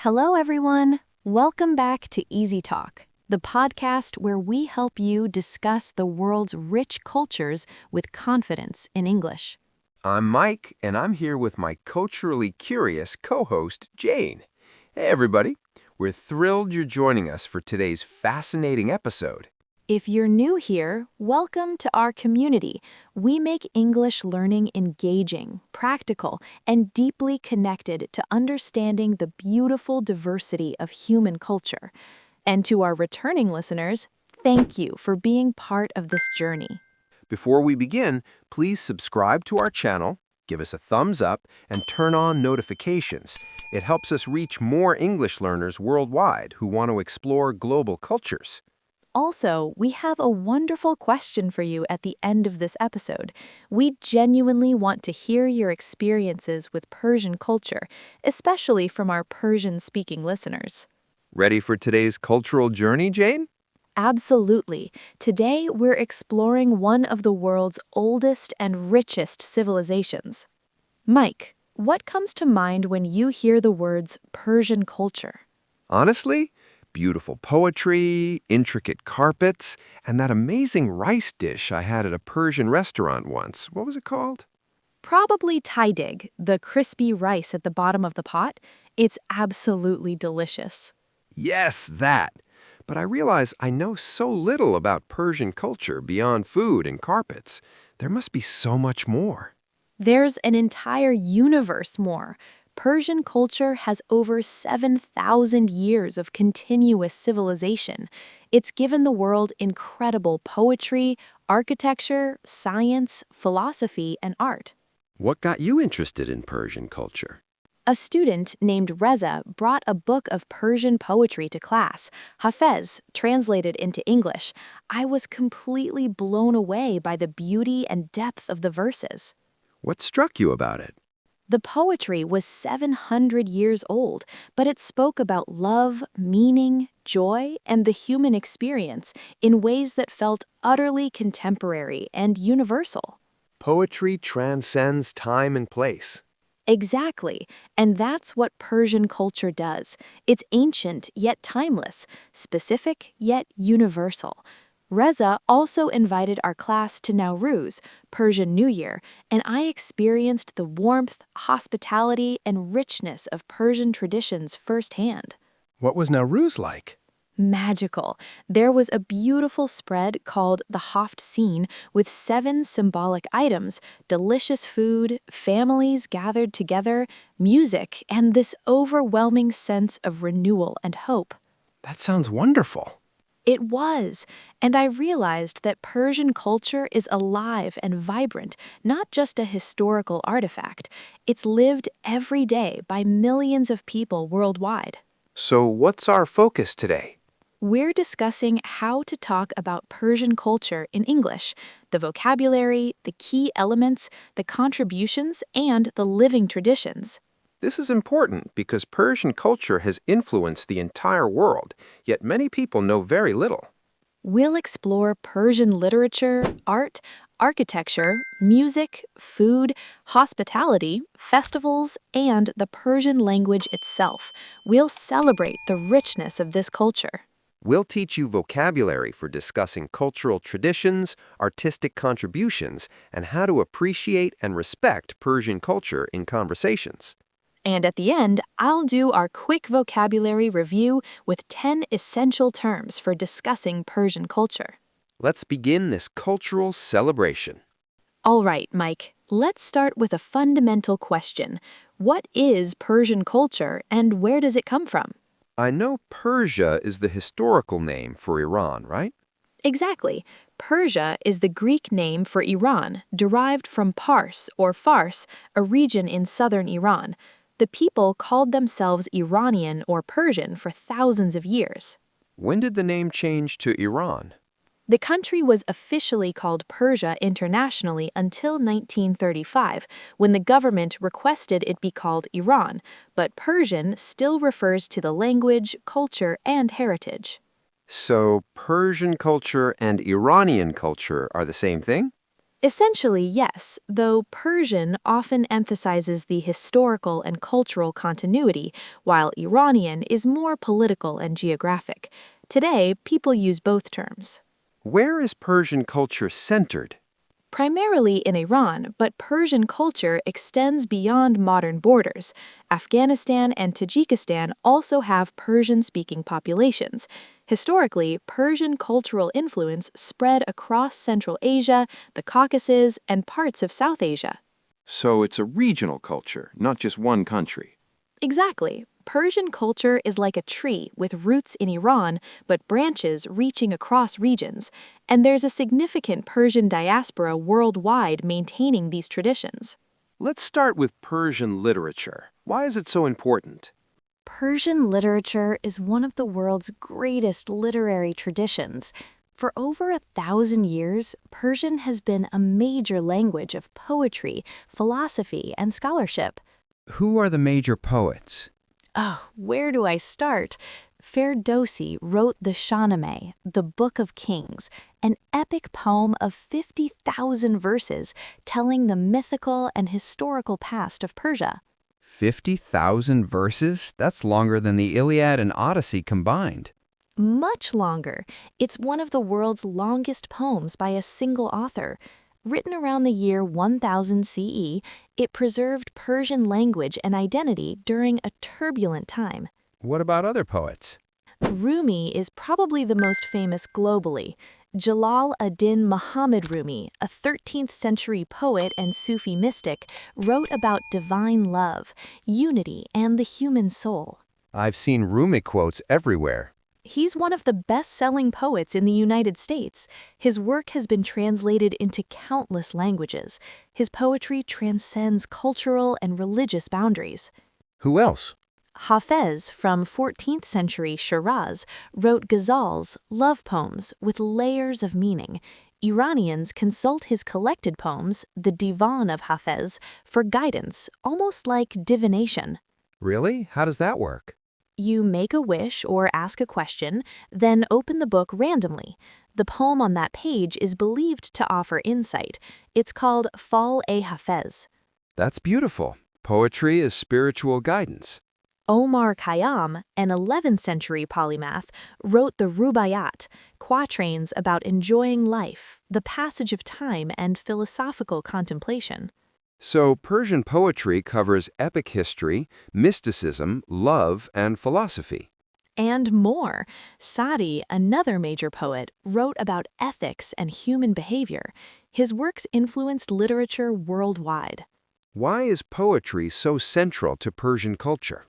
Hello, everyone. Welcome back to Easy Talk, the podcast where we help you discuss the world's rich cultures with confidence in English. I'm Mike, and I'm here with my culturally curious co-host, Jane. Hey, everybody. We're thrilled you're joining us for today's fascinating episode. If you're new here, welcome to our community. We make English learning engaging, practical, and deeply connected to understanding the beautiful diversity of human culture. And to our returning listeners, thank you for being part of this journey. Before we begin, please subscribe to our channel, give us a thumbs up, and turn on notifications. It helps us reach more English learners worldwide who want to explore global cultures. Also, we have a wonderful question for you at the end of this episode. We genuinely want to hear your experiences with Persian culture, especially from our Persian-speaking listeners. Ready for today's cultural journey, Jane? Absolutely. Today, we're exploring one of the world's oldest and richest civilizations. Mike, what comes to mind when you hear the words Persian culture? Honestly, beautiful poetry, intricate carpets, and that amazing rice dish I had at a Persian restaurant once. What was it called? Probably taidig, the crispy rice at the bottom of the pot. It's absolutely delicious. Yes, that. But I realize I know so little about Persian culture beyond food and carpets. There must be so much more. There's an entire universe more. Persian culture has over 7,000 years of continuous civilization. It's given the world incredible poetry, architecture, science, philosophy, and art. What got you interested in Persian culture? A student named Reza brought a book of Persian poetry to class, Hafez, translated into English. I was completely blown away by the beauty and depth of the verses. What struck you about it? The poetry was 700 years old, but it spoke about love, meaning, joy, and the human experience in ways that felt utterly contemporary and universal. Poetry transcends time and place. Exactly, and that's what Persian culture does. It's ancient yet timeless, specific yet universal. Reza also invited our class to Nowruz, Persian New Year, and I experienced the warmth, hospitality, and richness of Persian traditions firsthand. What was Nowruz like? Magical. There was a beautiful spread called the Hafez with 7 symbolic items, delicious food, families gathered together, music, and this overwhelming sense of renewal and hope. That sounds wonderful. It was, and I realized that Persian culture is alive and vibrant, not just a historical artifact. It's lived every day by millions of people worldwide. So what's our focus today? We're discussing how to talk about Persian culture in English, the vocabulary, the key elements, the contributions, and the living traditions. This is important because Persian culture has influenced the entire world, yet many people know very little. We'll explore Persian literature, art, architecture, music, food, hospitality, festivals, and the Persian language itself. We'll celebrate the richness of this culture. We'll teach you vocabulary for discussing cultural traditions, artistic contributions, and how to appreciate and respect Persian culture in conversations. And at the end, I'll do our quick vocabulary review with 10 essential terms for discussing Persian culture. Let's begin this cultural celebration. All right, Mike, let's start with a fundamental question. What is Persian culture and where does it come from? I know Persia is the historical name for Iran, right? Exactly. Persia is the Greek name for Iran, derived from Pars or Fars, a region in southern Iran. The people called themselves Iranian or Persian for thousands of years. When did the name change to Iran? The country was officially called Persia internationally until 1935, when the government requested it be called Iran, but Persian still refers to the language, culture, and heritage. So Persian culture and Iranian culture are the same thing? Essentially, yes, though Persian often emphasizes the historical and cultural continuity, while Iranian is more political and geographic. Today, people use both terms. Where is Persian culture centered? Primarily in Iran, but Persian culture extends beyond modern borders. Afghanistan and Tajikistan also have Persian-speaking populations. Historically, Persian cultural influence spread across Central Asia, the Caucasus, and parts of South Asia. So it's a regional culture, not just one country. Exactly. Persian culture is like a tree with roots in Iran but branches reaching across regions, and there's a significant Persian diaspora worldwide maintaining these traditions. Let's start with Persian literature. Why is it so important? Persian literature is one of the world's greatest literary traditions. For over 1,000 years, Persian has been a major language of poetry, philosophy, and scholarship. Who are the major poets? Oh, where do I start? Ferdowsi wrote the Shahnameh, the Book of Kings, an epic poem of 50,000 verses telling the mythical and historical past of Persia. 50,000 verses? That's longer than the Iliad and Odyssey combined. Much longer. It's one of the world's longest poems by a single author. Written around the year 1000 CE, it preserved Persian language and identity during a turbulent time. What about other poets? Rumi is probably the most famous globally. Jalal ad-Din Muhammad Rumi, a 13th century poet and Sufi mystic, wrote about divine love, unity, and the human soul. I've seen Rumi quotes everywhere. He's one of the best-selling poets in the United States. His work has been translated into countless languages. His poetry transcends cultural and religious boundaries. Who else? Hafez from 14th century Shiraz wrote ghazals, love poems, with layers of meaning. Iranians consult his collected poems, the Divan of Hafez, for guidance, almost like divination. Really? How does that work? You make a wish or ask a question, then open the book randomly. The poem on that page is believed to offer insight. It's called Fal-e-Hafez. That's beautiful. Poetry is spiritual guidance. Omar Khayyam, an 11th century polymath, wrote the Rubaiyat, quatrains about enjoying life, the passage of time, and philosophical contemplation. So Persian poetry covers epic history, mysticism, love, and philosophy. And more. Sadi, another major poet, wrote about ethics and human behavior. His works influenced literature worldwide. Why is poetry so central to Persian culture?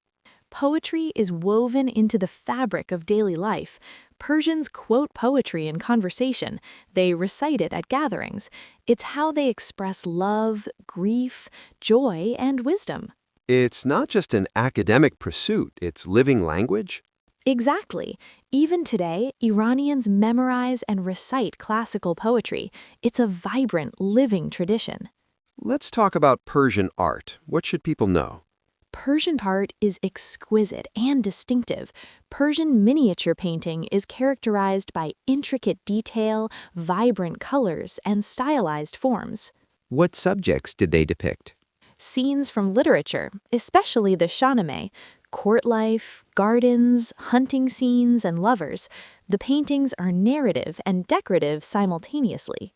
Poetry is woven into the fabric of daily life. Persians quote poetry in conversation. They recite it at gatherings. It's how they express love, grief, joy, and wisdom. It's not just an academic pursuit, it's living language? Exactly. Even today, Iranians memorize and recite classical poetry. It's a vibrant, living tradition. Let's talk about Persian art. What should people know? Persian art is exquisite and distinctive. Persian miniature painting is characterized by intricate detail, vibrant colors, and stylized forms. What subjects did they depict? Scenes from literature, especially the Shahnameh, court life, gardens, hunting scenes, and lovers. The paintings are narrative and decorative simultaneously.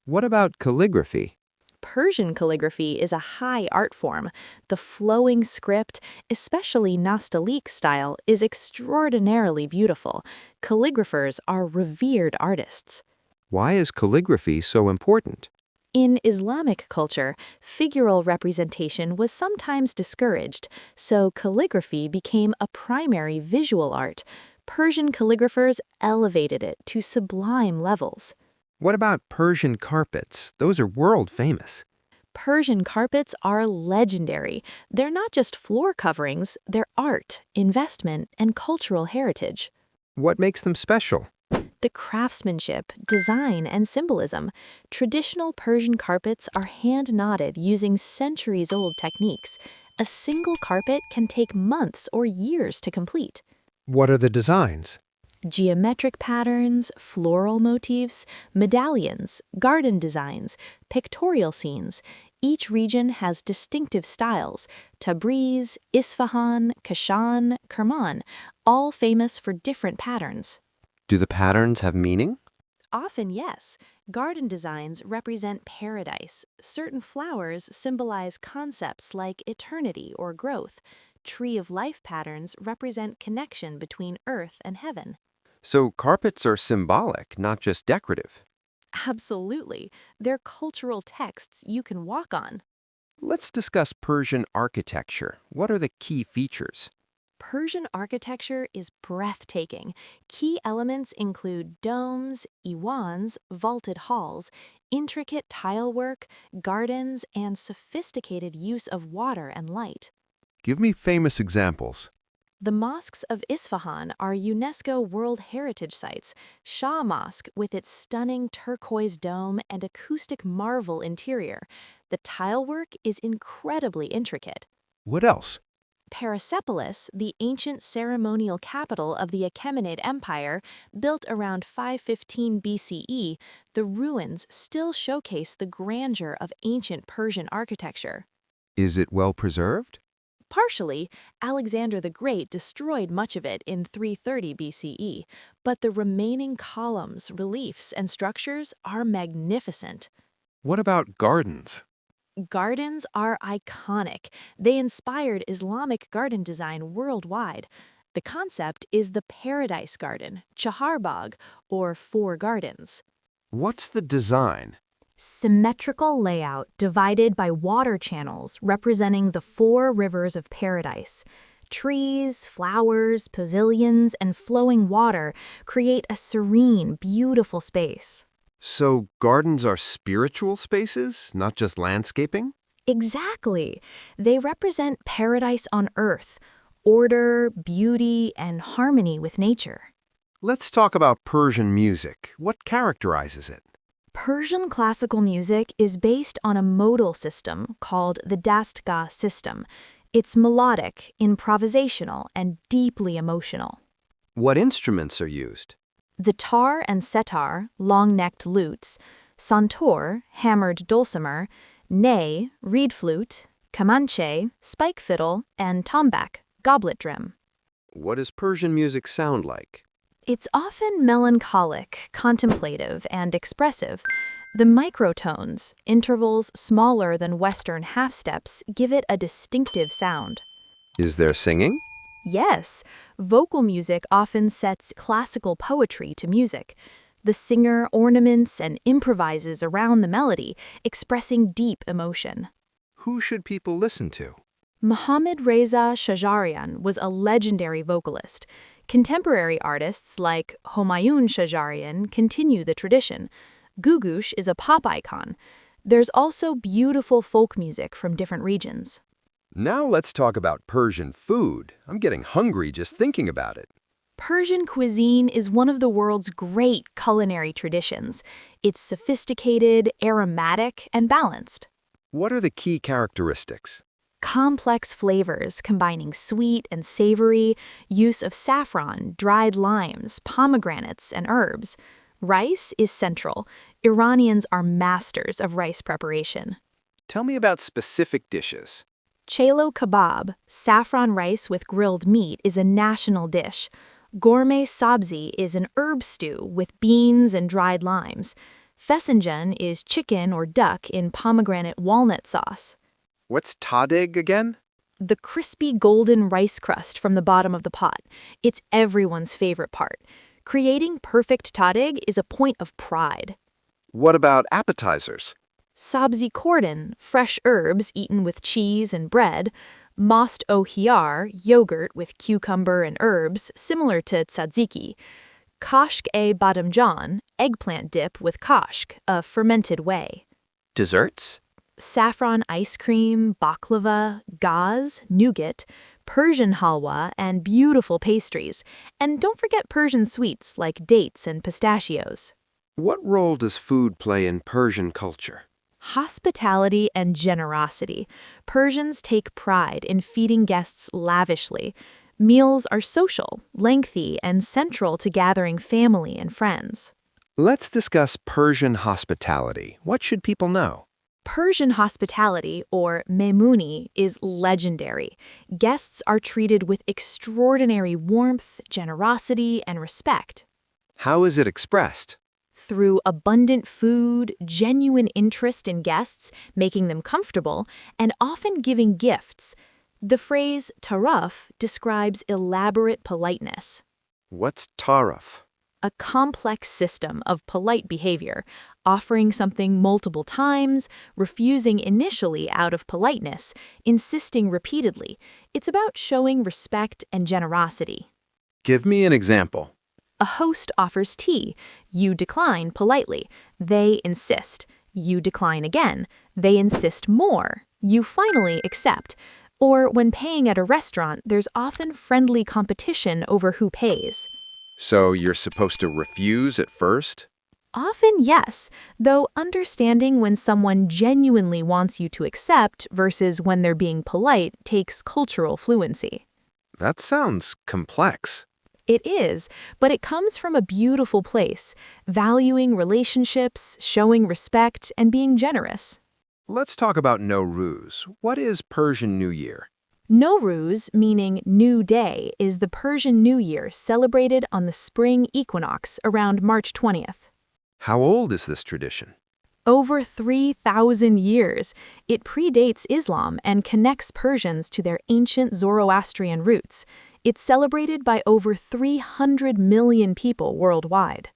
What about calligraphy? Persian calligraphy is a high art form. The flowing script, especially Nastaliq style, is extraordinarily beautiful. Calligraphers are revered artists. Why is calligraphy so important? In Islamic culture, figural representation was sometimes discouraged, so calligraphy became a primary visual art. Persian calligraphers elevated it to sublime levels. What about Persian carpets? Those are world famous. Persian carpets are legendary. They're not just floor coverings, they're art, investment, and cultural heritage. What makes them special? The craftsmanship, design, and symbolism. Traditional Persian carpets are hand-knotted using centuries-old techniques. A single carpet can take months or years to complete. What are the designs? Geometric patterns, floral motifs, medallions, garden designs, pictorial scenes. Each region has distinctive styles: Tabriz, Isfahan, Kashan, Kerman, all famous for different patterns. Do the patterns have meaning? Often, yes. Garden designs represent paradise. Certain flowers symbolize concepts like eternity or growth. Tree of life patterns represent connection between earth and heaven. So carpets are symbolic, not just decorative. Absolutely. They're cultural texts you can walk on. Let's discuss Persian architecture. What are the key features? Persian architecture is breathtaking. Key elements include domes, iwans, vaulted halls, intricate tile work, gardens, and sophisticated use of water and light. Give me famous examples. The mosques of Isfahan are UNESCO World Heritage Sites. Shah Mosque, with its stunning turquoise dome and acoustic marble interior. The tile work is incredibly intricate. What else? Persepolis, the ancient ceremonial capital of the Achaemenid Empire, built around 515 BCE, the ruins still showcase the grandeur of ancient Persian architecture. Is it well preserved? Partially, Alexander the Great destroyed much of it in 330 BCE, but the remaining columns, reliefs, and structures are magnificent. What about gardens? Gardens are iconic. They inspired Islamic garden design worldwide. The concept is the Paradise Garden, Chaharbagh, or Four Gardens. What's the design? Symmetrical layout divided by water channels representing the four rivers of paradise. Trees, flowers, pavilions, and flowing water create a serene, beautiful space. So gardens are spiritual spaces, not just landscaping? Exactly. They represent paradise on earth, order, beauty, and harmony with nature. Let's talk about Persian music. What characterizes it? Persian classical music is based on a modal system called the dastgah system. It's melodic, improvisational, and deeply emotional. What instruments are used? The tar and setar, long-necked lutes, santur, hammered dulcimer, ney, reed flute, kamanche, spike fiddle, and tombak, goblet drum. What does Persian music sound like? It's often melancholic, contemplative, and expressive. The microtones, intervals smaller than Western half-steps, give it a distinctive sound. Is there singing? Yes, vocal music often sets classical poetry to music. The singer ornaments and improvises around the melody, expressing deep emotion. Who should people listen to? Mohammad Reza Shajarian was a legendary vocalist. Contemporary artists like Homayun Shajarian continue the tradition. Gugush is a pop icon. There's also beautiful folk music from different regions. Now let's talk about Persian food. I'm getting hungry just thinking about it. Persian cuisine is one of the world's great culinary traditions. It's sophisticated, aromatic, and balanced. What are the key characteristics? Complex flavors combining sweet and savory, use of saffron, dried limes, pomegranates, and herbs. Rice is central. Iranians are masters of rice preparation. Tell me about specific dishes. Chelo kebab, saffron rice with grilled meat, is a national dish. Gourmet sabzi is an herb stew with beans and dried limes. Fesenjan is chicken or duck in pomegranate walnut sauce. What's tadeg again? The crispy golden rice crust from the bottom of the pot. It's everyone's favorite part. Creating perfect tadeg is a point of pride. What about appetizers? Sabzi kordon, fresh herbs eaten with cheese and bread. Most ohiyar, yogurt with cucumber and herbs, similar to tzatziki. Kashk-e-badamjan, eggplant dip with kashk, a fermented whey. Desserts? Saffron ice cream, baklava, gaz, nougat, Persian halwa, and beautiful pastries. And don't forget Persian sweets like dates and pistachios. What role does food play in Persian culture? Hospitality and generosity. Persians take pride in feeding guests lavishly. Meals are social, lengthy, and central to gathering family and friends. Let's discuss Persian hospitality. What should people know? Persian hospitality, or memuni, is legendary. Guests are treated with extraordinary warmth, generosity, and respect. How is it expressed? Through abundant food, genuine interest in guests, making them comfortable, and often giving gifts. The phrase taraf describes elaborate politeness. What's taraf? A complex system of polite behavior, offering something multiple times, refusing initially out of politeness, insisting repeatedly. It's about showing respect and generosity. Give me an example. A host offers tea. You decline politely. They insist. You decline again. They insist more. You finally accept. Or when paying at a restaurant, there's often friendly competition over who pays. So you're supposed to refuse at first? Often, yes, though understanding when someone genuinely wants you to accept versus when they're being polite takes cultural fluency. That sounds complex. It is, but it comes from a beautiful place, valuing relationships, showing respect, and being generous. Let's talk about Nowruz. What is Persian New Year? Nowruz, meaning new day, is the Persian New Year celebrated on the spring equinox around March 20th. How old is this tradition? Over 3,000 years. It predates Islam and connects Persians to their ancient Zoroastrian roots. It's celebrated by over 300 million people worldwide.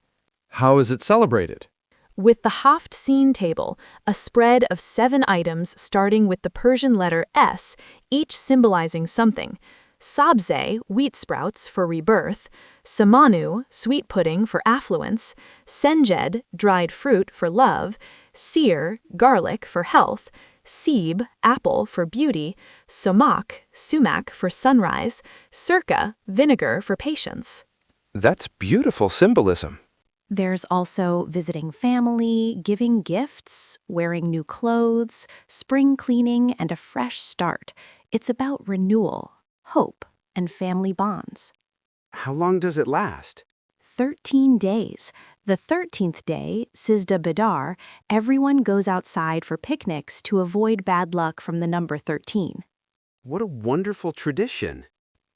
How is it celebrated? With the Hafez table, a spread of 7 items starting with the Persian letter S, each symbolizing something. Sabze, wheat sprouts for rebirth, samanu, sweet pudding for affluence, senjed, dried fruit for love, seer, garlic for health, seeb, apple for beauty, somak, sumac for sunrise, sirka, vinegar for patience. That's beautiful symbolism. There's also visiting family, giving gifts, wearing new clothes, spring cleaning, and a fresh start. It's about renewal, hope, and family bonds. How long does it last? 13 days. The 13th day, Sizda Bidar, everyone goes outside for picnics to avoid bad luck from the number 13. What a wonderful tradition.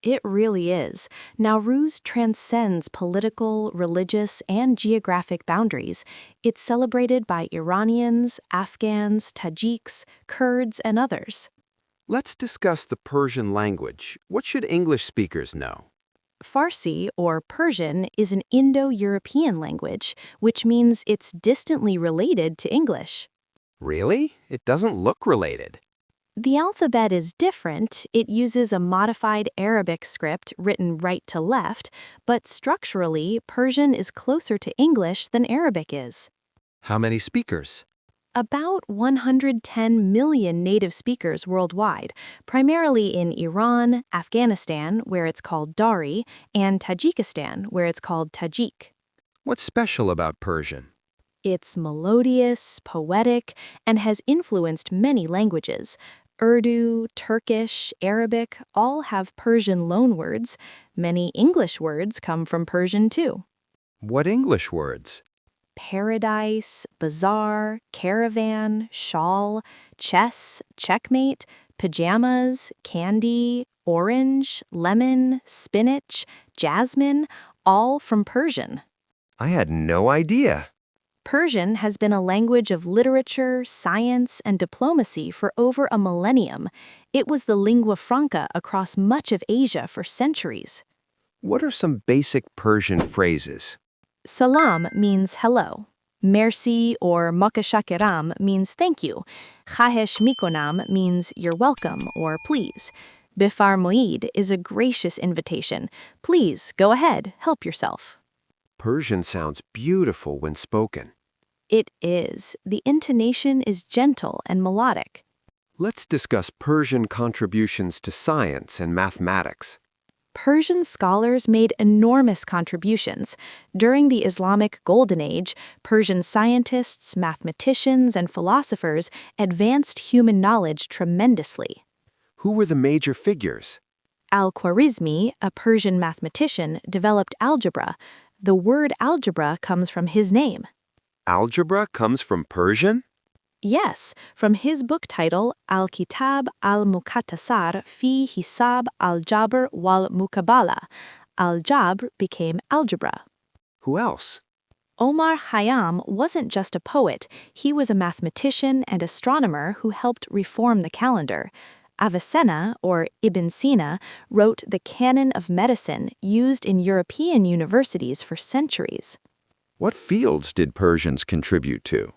It really is. Nowruz transcends political, religious, and geographic boundaries. It's celebrated by Iranians, Afghans, Tajiks, Kurds, and others. Let's discuss the Persian language. What should English speakers know? Farsi, or Persian, is an Indo-European language, which means it's distantly related to English. Really? It doesn't look related. The alphabet is different. It uses a modified Arabic script written right to left, but structurally, Persian is closer to English than Arabic is. How many speakers? About 110 million native speakers worldwide, primarily in Iran, Afghanistan, where it's called Dari, and Tajikistan, where it's called Tajik. What's special about Persian? It's melodious, poetic, and has influenced many languages. Urdu, Turkish, Arabic all have Persian loanwords. Many English words come from Persian too. What English words? Paradise, bazaar, caravan, shawl, chess, checkmate, pajamas, candy, orange, lemon, spinach, jasmine, all from Persian. I had no idea. Persian has been a language of literature, science, and diplomacy for over a millennium. It was the lingua franca across much of Asia for centuries. What are some basic Persian phrases? Salam means hello. Merci or makashakiram means thank you. Khahesh mikonam means you're welcome or please. Bifar moid is a gracious invitation. Please, go ahead, help yourself. Persian sounds beautiful when spoken. It is. The intonation is gentle and melodic. Let's discuss Persian contributions to science and mathematics. Persian scholars made enormous contributions. During the Islamic Golden Age, Persian scientists, mathematicians, and philosophers advanced human knowledge tremendously. Who were the major figures? Al-Khwarizmi, a Persian mathematician, developed algebra. The word algebra comes from his name. Algebra comes from Persian? Yes, from his book title Al-Kitab al-Muqtasar fi Hisab al-Jabr wal-Muqabala. Al-Jabr became algebra. Who else? Omar Khayyam wasn't just a poet, he was a mathematician and astronomer who helped reform the calendar. Avicenna, or Ibn Sina, wrote the Canon of Medicine used in European universities for centuries. What fields did Persians contribute to?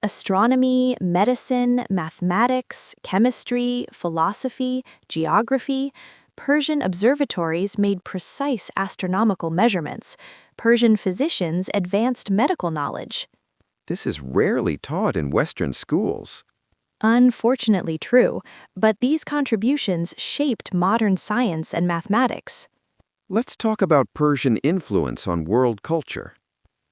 Astronomy, medicine, mathematics, chemistry, philosophy, geography. Persian observatories made precise astronomical measurements. Persian physicians advanced medical knowledge. This is rarely taught in Western schools. Unfortunately true, but these contributions shaped modern science and mathematics. Let's talk about Persian influence on world culture.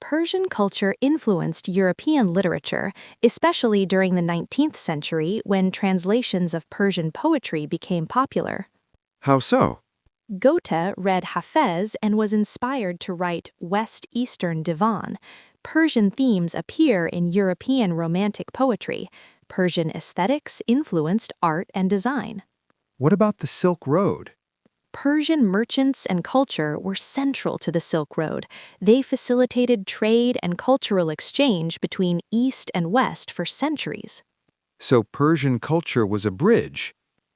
Persian culture influenced European literature, especially during the 19th century when translations of Persian poetry became popular. How so? Goethe read Hafez and was inspired to write West Eastern Divan. Persian themes appear in European romantic poetry. Persian aesthetics influenced art and design. What about the Silk Road? Persian merchants and culture were central to the Silk Road. They facilitated trade and cultural exchange between East and West for centuries. So Persian culture was a bridge.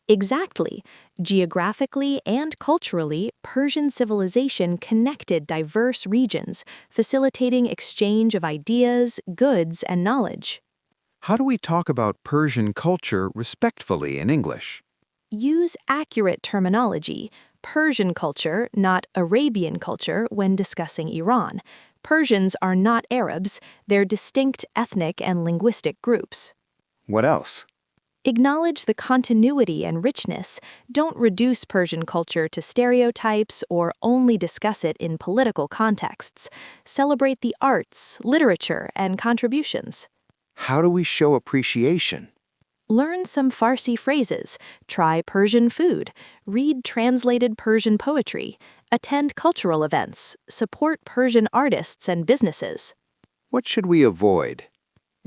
Exactly. Geographically and culturally, Persian civilization connected diverse regions, facilitating exchange of ideas, goods, and knowledge. How do we talk about Persian culture respectfully in English? Use accurate terminology. Persian culture, not Arabian culture, when discussing Iran. Persians are not Arabs, they're distinct ethnic and linguistic groups. What else? Acknowledge the continuity and richness. Don't reduce Persian culture to stereotypes or only discuss it in political contexts. Celebrate the arts, literature, and contributions. How do we show appreciation? Learn some Farsi phrases, try Persian food, read translated Persian poetry, attend cultural events, support Persian artists and businesses. What should we avoid?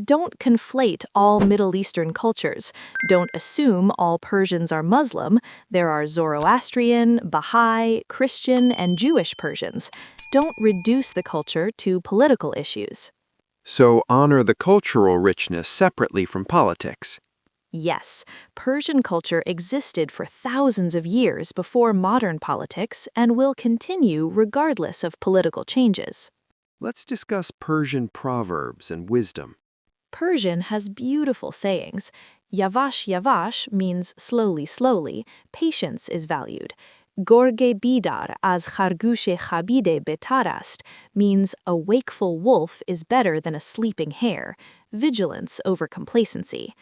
Don't conflate all Middle Eastern cultures. Don't assume all Persians are Muslim. There are Zoroastrian, Baha'i, Christian, and Jewish Persians. Don't reduce the culture to political issues. So honor the cultural richness separately from politics. Yes, Persian culture existed for thousands of years before modern politics and will continue regardless of political changes. Let's discuss Persian proverbs and wisdom. Persian has beautiful sayings. Yavash yavash means slowly slowly, patience is valued. Gorge bidar az khargushe khabide betar ast means a wakeful wolf is better than a sleeping hare, vigilance over complacency.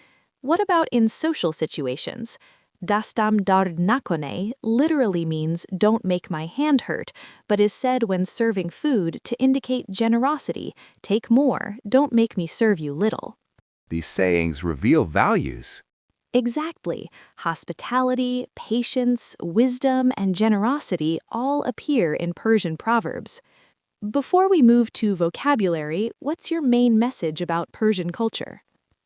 What about in social situations? Dastam dard nakone literally means don't make my hand hurt, but is said when serving food to indicate generosity, take more, don't make me serve you little. These sayings reveal values. Exactly. Hospitality, patience, wisdom, and generosity all appear in Persian proverbs. Before we move to vocabulary, what's your main message about Persian culture?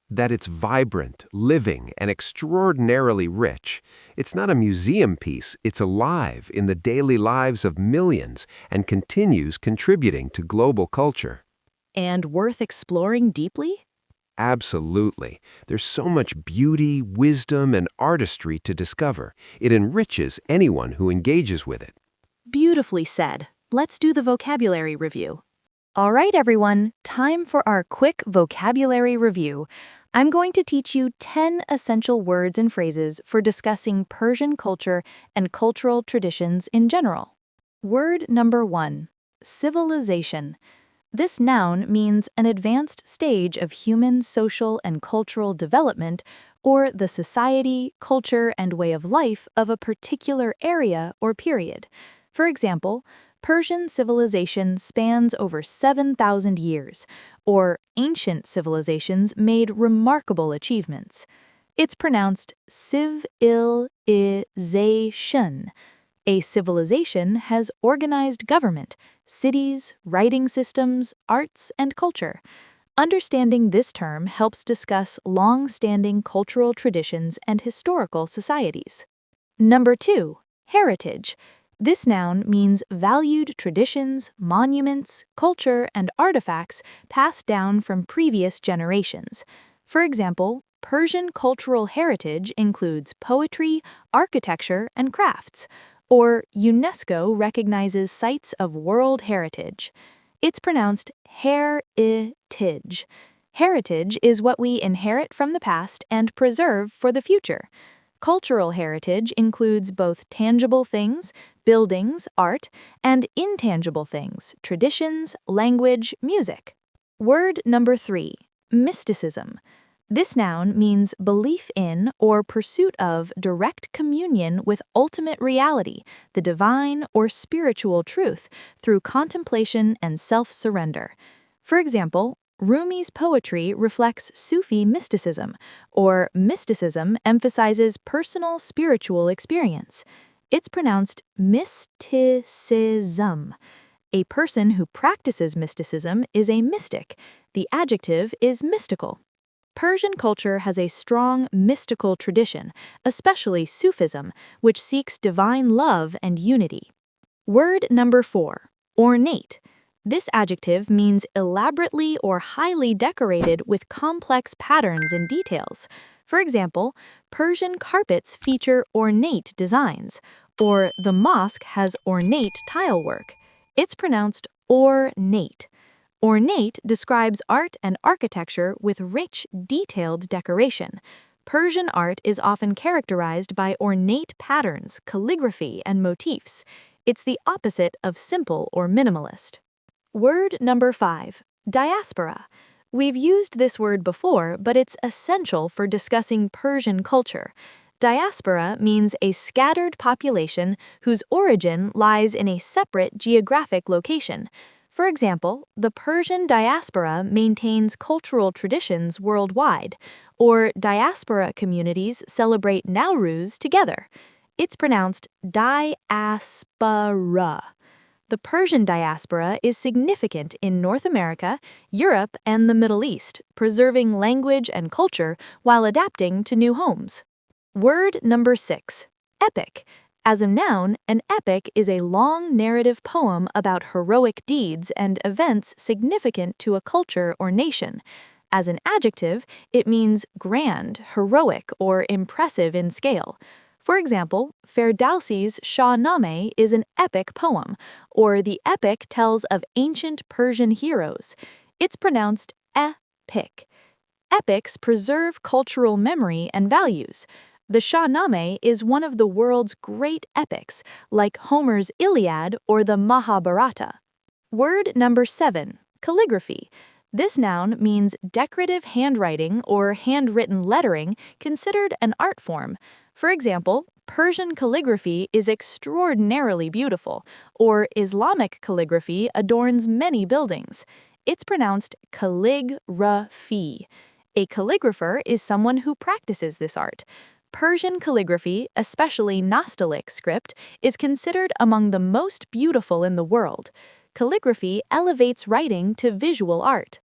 That it's vibrant, living, and extraordinarily rich. It's not a museum piece, it's alive in the daily lives of millions and continues contributing to global culture. And worth exploring deeply? Absolutely. There's so much beauty, wisdom, and artistry to discover. It enriches anyone who engages with it. Beautifully said. Let's do the vocabulary review. All right, everyone, time for our quick vocabulary review. I'm going to teach you 10 essential words and phrases for discussing Persian culture and cultural traditions in general. Word number 1, civilization. This noun means an advanced stage of human, social, and cultural development, or the society, culture, and way of life of a particular area or period. For example, Persian civilization spans over 7,000 years, or ancient civilizations made remarkable achievements. It's pronounced civ-il-i-zation. A civilization has organized government, cities, writing systems, arts, and culture. Understanding this term helps discuss long-standing cultural traditions and historical societies. Number 2, heritage. This noun means valued traditions, monuments, culture, and artifacts passed down from previous generations. For example, Persian cultural heritage includes poetry, architecture, and crafts, or UNESCO recognizes sites of world heritage. It's pronounced her-i-tige. Heritage is what we inherit from the past and preserve for the future. Cultural heritage includes both tangible things, buildings, art, and intangible things, traditions, language, music. Word number 3, mysticism. This noun means belief in or pursuit of direct communion with ultimate reality, the divine or spiritual truth, through contemplation and self-surrender. For example, Rumi's poetry reflects Sufi mysticism, or mysticism emphasizes personal spiritual experience. It's pronounced mysticism. A person who practices mysticism is a mystic. The adjective is mystical. Persian culture has a strong mystical tradition, especially Sufism, which seeks divine love and unity. Word number 4, ornate. This adjective means elaborately or highly decorated with complex patterns and details. For example, Persian carpets feature ornate designs, or the mosque has ornate tilework. It's pronounced ornate. Ornate describes art and architecture with rich, detailed decoration. Persian art is often characterized by ornate patterns, calligraphy, and motifs. It's the opposite of simple or minimalist. Word number 5, diaspora. We've used this word before, but it's essential for discussing Persian culture. Diaspora means a scattered population whose origin lies in a separate geographic location. For example, the Persian diaspora maintains cultural traditions worldwide, or diaspora communities celebrate Nowruz together. It's pronounced diaspora. The Persian diaspora is significant in North America, Europe, and the Middle East, preserving language and culture while adapting to new homes. Word number 6, epic. As a noun, an epic is a long narrative poem about heroic deeds and events significant to a culture or nation. As an adjective, it means grand, heroic, or impressive in scale. For example, Ferdowsi's Shahnameh is an epic poem, or the epic tells of ancient Persian heroes. It's pronounced epic. Epics preserve cultural memory and values. The Shahnameh is one of the world's great epics, like Homer's Iliad or the Mahabharata. Word number 7, calligraphy. This noun means decorative handwriting or handwritten lettering considered an art form. For example, Persian calligraphy is extraordinarily beautiful, or Islamic calligraphy adorns many buildings. It's pronounced calligraphy. A calligrapher is someone who practices this art. Persian calligraphy, especially Nastaliq script, is considered among the most beautiful in the world. Calligraphy elevates writing to visual art.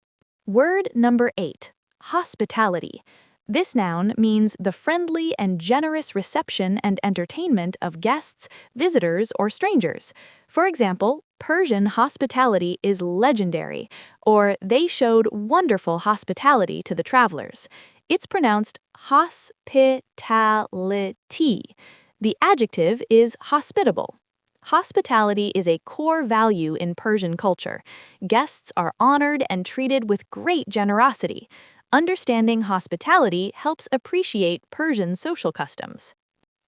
Word number 8, hospitality. This noun means the friendly and generous reception and entertainment of guests, visitors, or strangers. For example, Persian hospitality is legendary, or they showed wonderful hospitality to the travelers. It's pronounced hospitality. The adjective is hospitable. Hospitality is a core value in Persian culture. Guests are honored and treated with great generosity. Understanding hospitality helps appreciate Persian social customs.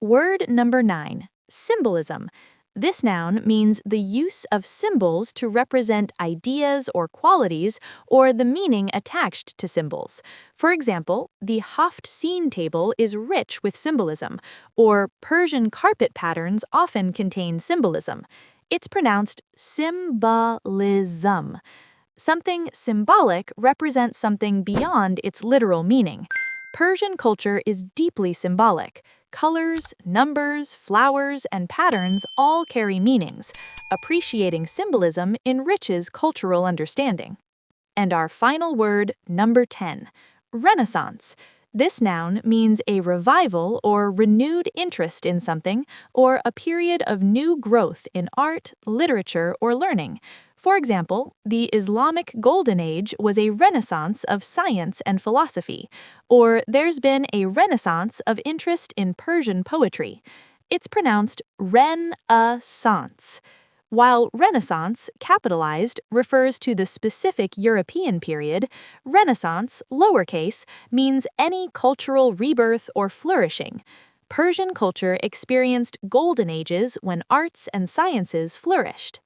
Word number 9, symbolism. This noun means the use of symbols to represent ideas or qualities or the meaning attached to symbols. For example, the Hafez table is rich with symbolism, or Persian carpet patterns often contain symbolism. It's pronounced symbolism. Something symbolic represents something beyond its literal meaning. Persian culture is deeply symbolic. Colors, numbers, flowers, and patterns all carry meanings. Appreciating symbolism enriches cultural understanding. And our final word, number 10, Renaissance. This noun means a revival or renewed interest in something, or a period of new growth in art, literature, or learning. For example, the Islamic Golden Age was a renaissance of science and philosophy, or there's been a renaissance of interest in Persian poetry. It's pronounced Ren-a-sance. While Renaissance, capitalized, refers to the specific European period, Renaissance, lowercase, means any cultural rebirth or flourishing. Persian culture experienced golden ages when arts and sciences flourished.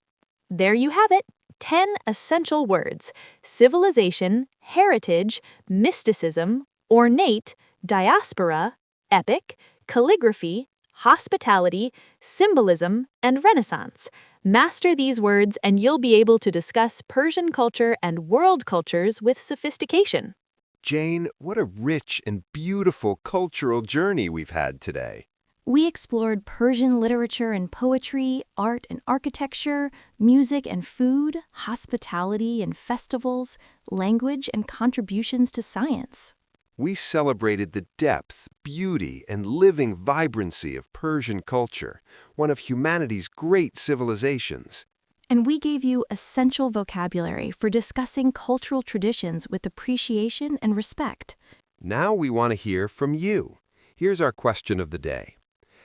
There you have it, 10 essential words: civilization, heritage, mysticism, ornate, diaspora, epic, calligraphy, hospitality, symbolism, and Renaissance. Master these words and you'll be able to discuss Persian culture and world cultures with sophistication. Jane, what a rich and beautiful cultural journey we've had today. We explored Persian literature and poetry, art and architecture, music and food, hospitality and festivals, language and contributions to science. We celebrated the depth, beauty, and living vibrancy of Persian culture, one of humanity's great civilizations. And we gave you essential vocabulary for discussing cultural traditions with appreciation and respect. Now we want to hear from you. Here's our question of the day.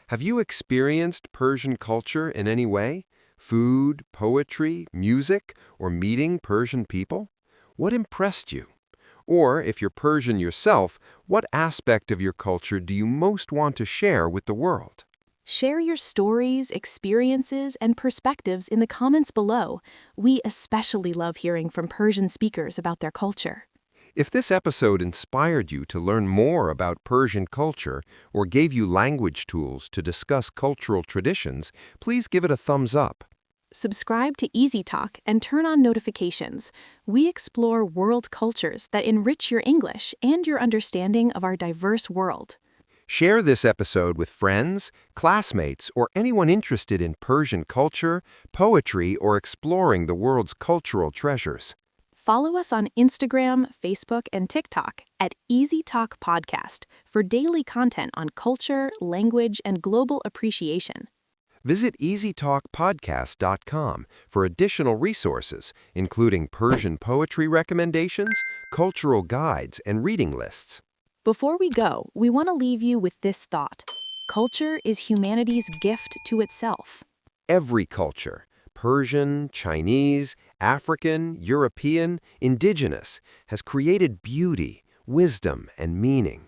Have you experienced Persian culture in any way? Food, poetry, music, or meeting Persian people? What impressed you? Or, if you're Persian yourself, what aspect of your culture do you most want to share with the world? Share your stories, experiences, and perspectives in the comments below. We especially love hearing from Persian speakers about their culture. If this episode inspired you to learn more about Persian culture or gave you language tools to discuss cultural traditions, please give it a thumbs up. Subscribe to Easy Talk and turn on notifications. We explore world cultures that enrich your English and your understanding of our diverse world. Share this episode with friends, classmates, or anyone interested in Persian culture, poetry, or exploring the world's cultural treasures. Follow us on Instagram, Facebook, and TikTok at Easy Talk Podcast for daily content on culture, language, and global appreciation. Visit easytalkpodcast.com for additional resources, including Persian poetry recommendations, cultural guides, and reading lists. Before we go, we want to leave you with this thought. Culture is humanity's gift to itself. Every culture, Persian, Chinese, African, European, indigenous, has created beauty, wisdom, and meaning.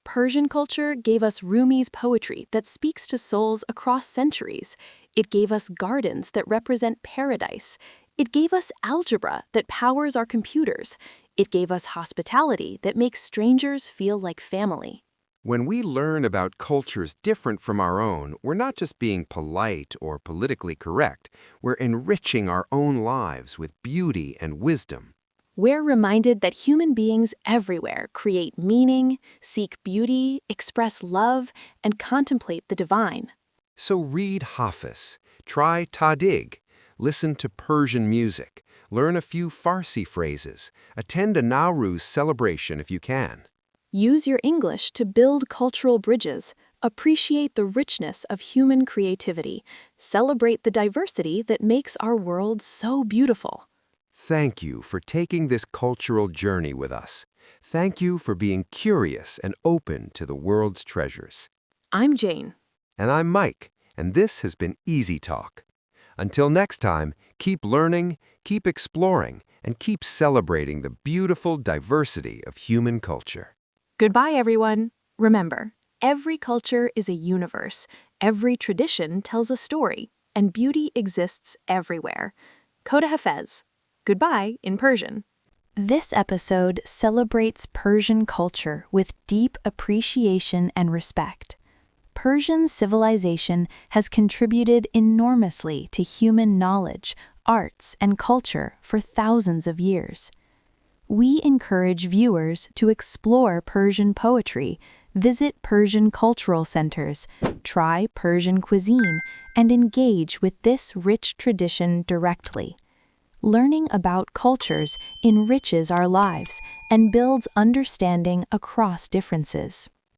Persian culture gave us Rumi's poetry that speaks to souls across centuries. It gave us gardens that represent paradise. It gave us algebra that powers our computers. It gave us hospitality that makes strangers feel like family. When we learn about cultures different from our own, we're not just being polite or politically correct, we're enriching our own lives with beauty and wisdom. We're reminded that human beings everywhere create meaning, seek beauty, express love, and contemplate the divine. So read Hafez, try Tadig, listen to Persian music, learn a few Farsi phrases, attend a Nowruz celebration if you can. Use your English to build cultural bridges, appreciate the richness of human creativity, celebrate the diversity that makes our world so beautiful. Thank you for taking this cultural journey with us. Thank you for being curious and open to the world's treasures. I'm Jane. And I'm Mike, and this has been Easy Talk. Until next time, keep learning, keep exploring, and keep celebrating the beautiful diversity of human culture. Goodbye, everyone. Remember, every culture is a universe. Every tradition tells a story, and beauty exists everywhere. Coda Hafez. Goodbye in Persian. This episode celebrates Persian culture with deep appreciation and respect. Persian civilization has contributed enormously to human knowledge, arts, and culture for thousands of years. We encourage viewers to explore Persian poetry, visit Persian cultural centers, try Persian cuisine, and engage with this rich tradition directly. Learning about cultures enriches our lives and builds understanding across differences.